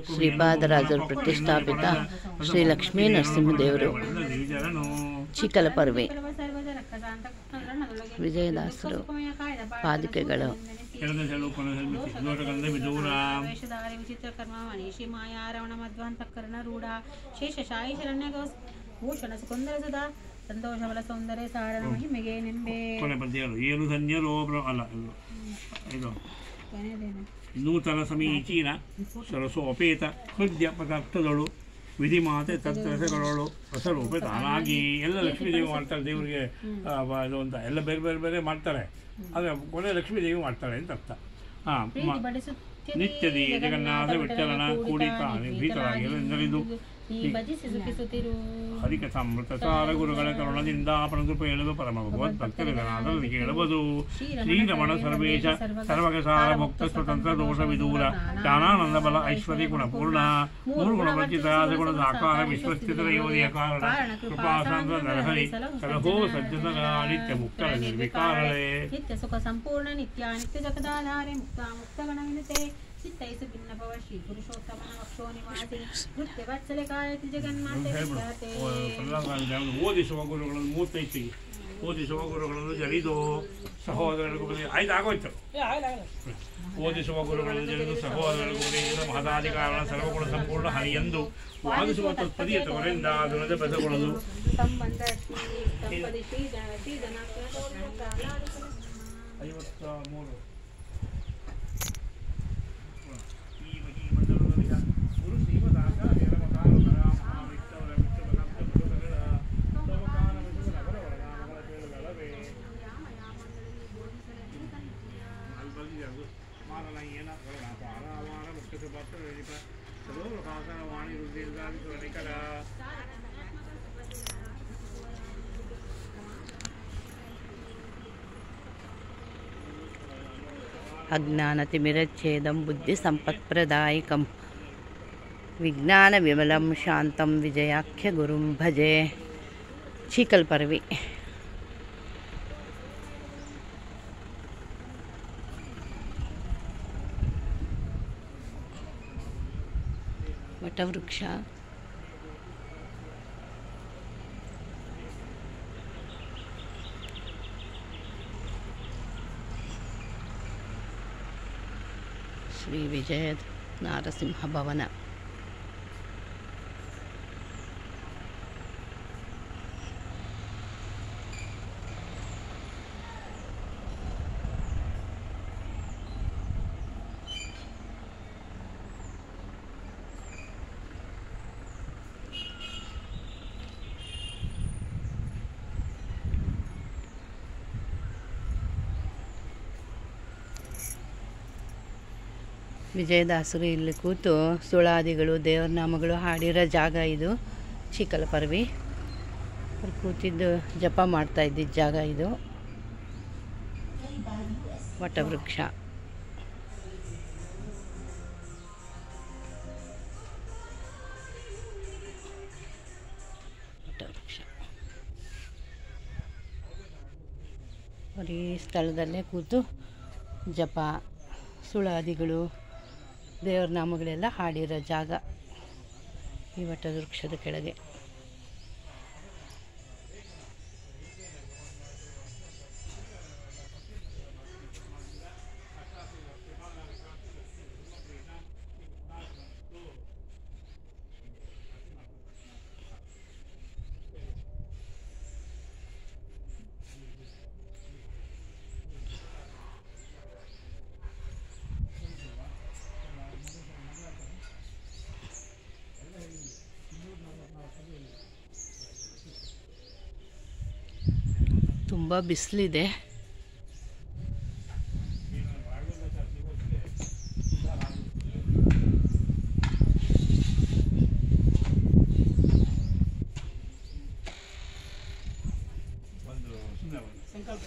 ಶ್ರೀಪಾದರಾಜರು ಪ್ರತಿಷ್ಠಾಪಿತ ಶ್ರೀ ಲಕ್ಷ್ಮೀ ನರಸಿಂಹದೇವರು ಚಿಕ್ಕಲಪರ್ವಿ ವಿಜಯದಾಸರು ಪಾದುಕೆಗಳು ಭೂಷಣ ಸುಂದರ ಸುಧಾ ಸಂತೋಷ ಬಲ ಸೌಂದರ್ಯ ಸಾರಣ ಮಹಿಮೆಗೆ ನೆಂಬೆ ಏನು ಧನ್ಯರೋ ಅಲ್ಲ ಇದು ನೂತನ ಸಮೀಚೀನ ಸರಸೋಪೇತ ಹೃದಯ ಪದಾರ್ಥದಳು ವಿಧಿಮಾತೆ ತದ್ರಸಗಳಳು ರಸರೂಪೆ ತಾನಾಗಿ ಎಲ್ಲ ಲಕ್ಷ್ಮೀದೇವಿ ಮಾಡ್ತಾರೆ ದೇವರಿಗೆ ಇದು ಅಂತ ಎಲ್ಲ ಬೇರೆ ಬೇರೆ ಬೇರೆ ಮಾಡ್ತಾರೆ ಆದರೆ ಕೊನೆ ಲಕ್ಷ್ಮೀದೇವಿ ಮಾಡ್ತಾಳೆ ಅಂತ ಅರ್ಥ. ನಿತ್ಯದಿ ಜಗನ್ನಾಥ ವಿಠಲನ ಕೂಡಿತ ಭೀತರಾಗಿ ಎಲ್ಲರಿಂದಲಿದು ಹರಿಕಥಾಮೃತ ಸಾರ ಗುರುಗಳ ಕರುಣದಿಂದ ಪರಕೃಪ ಹೇಳುವ ಪರಮ ಭಗವದ್ ಭಕ್ತರಿಗನಾದಲ್ಲಿ ಕೇಳುವುದು ಶ್ರೀರಮಣ ಸರ್ವೇಶ ಸರ್ವಗಸಾರ ಮುಕ್ತ ಸ್ವತಂತ್ರ ದೋಷ ವಿದೂರ ಜ್ಞಾನಾನಂದ ಬಲ ಐಶ್ವರ್ಯ ಗುಣಪೂರ್ಣ ಮೂರು ಗುಣವರ್ಜಿತರಾದ ಗುಣದ ಆಕಾರ ವಿಶ್ವಸ್ಥಿತರ ಯೋಧಿಯ ಕಾರಣ ಕೃಪಾಸಾಂದ್ರ ನರಹರಿ ಸಲಹೋ ಸಜ್ಜನ ನಿತ್ಯ ಮುಕ್ತ ನಿರ್ವಿಕಾರಳೆ ನಿತ್ಯ ಸುಖ ಸಂಪೂರ್ಣ ನಿತ್ಯ ನಿತ್ಯ ಜಗದಾಧಾರೆ ಮುಕ್ತ ಮುಕ್ತ ಗಣವಿನತೆ ಚಿತ್ತೈಸು ಭಿನ್ನಪವ ಶ್ರೀ ಪುರುಷೋತ್ತಮನ ವಕ್ಷೋ ನಿವಾಸಿ ನೃತ್ಯ ವತ್ಸಲೆ ಕಾಯತಿ ಜಗನ್ಮಾತೆ ಓದಿಸುವ ಗುರುಗಳನ್ನು ಮೂರ್ತೈತಿಗೆ ಓದಿಸುವ ಗುರುಗಳನ್ನು ಜರಿದು ಸಹೋದರರಿಗೂ ಆಯ್ತು ಆಗೋಯ್ತು. ಓದಿಸುವ ಗುರುಗಳನ್ನು ಜರಿದು ಸಹೋದರರಿಗೂ ಮಹದಾಧಿಕಾರಣ ಸರ್ವಗುಣ ಸಂಪೂರ್ಣ ಹರಿಯೆಂದು ವಾದಿಸುವ ತತ್ಪದೀಯತವರಿಂದ ಅದರದೇ ಬೆಸಗೊಳ್ಳಲು ಸಂಬಂಧ 53 ಅಜ್ಞಾನತಿಮಿರಚ್ಛೇದಂ ಬುದ್ಧಿಸಂಪತ್ಪ್ರದಾಯಕಂ ವಿಜ್ಞಾನವಿಮಲಂ ಶಾಂತಂ ವಿಜಯಾಖ್ಯ ಗುರುಂ ಭಜೆ. ಚಿಕ್ಕಲಪರ್ವಿ ವಟವೃಕ್ಷ ಶ್ರೀ ವಿಜಯ ನಾರಸಿಂಹ ಭವನ. ವಿಜಯದಾಸರು ಇಲ್ಲಿ ಕೂತು ಸುಳಾದಿಗಳು ದೇವರ ನಾಮಗಳು ಹಾಡಿರೋ ಜಾಗ ಇದು ಚಿಕ್ಕಲಪರ್ವಿ. ಅವ್ರು ಕೂತಿದ್ದು ಜಪ ಮಾಡ್ತಾ ಇದ್ದಿದ್ದ ಜಾಗ ಇದು. ವಟವೃಕ್ಷ ಅವ್ರು ಈ ಸ್ಥಳದಲ್ಲೇ ಕೂತು ಜಪ ಸುಳಾದಿಗಳು ದೇವರ ನಾಮಗಳೆಲ್ಲ ಹಾಡಿರೋ ಜಾಗ ಈ ವಟವೃಕ್ಷದ ಕೆಳಗೆ. ತುಂಬ ಬಿಸಿಲಿದೆ. ಸಂಕಲ್ಪ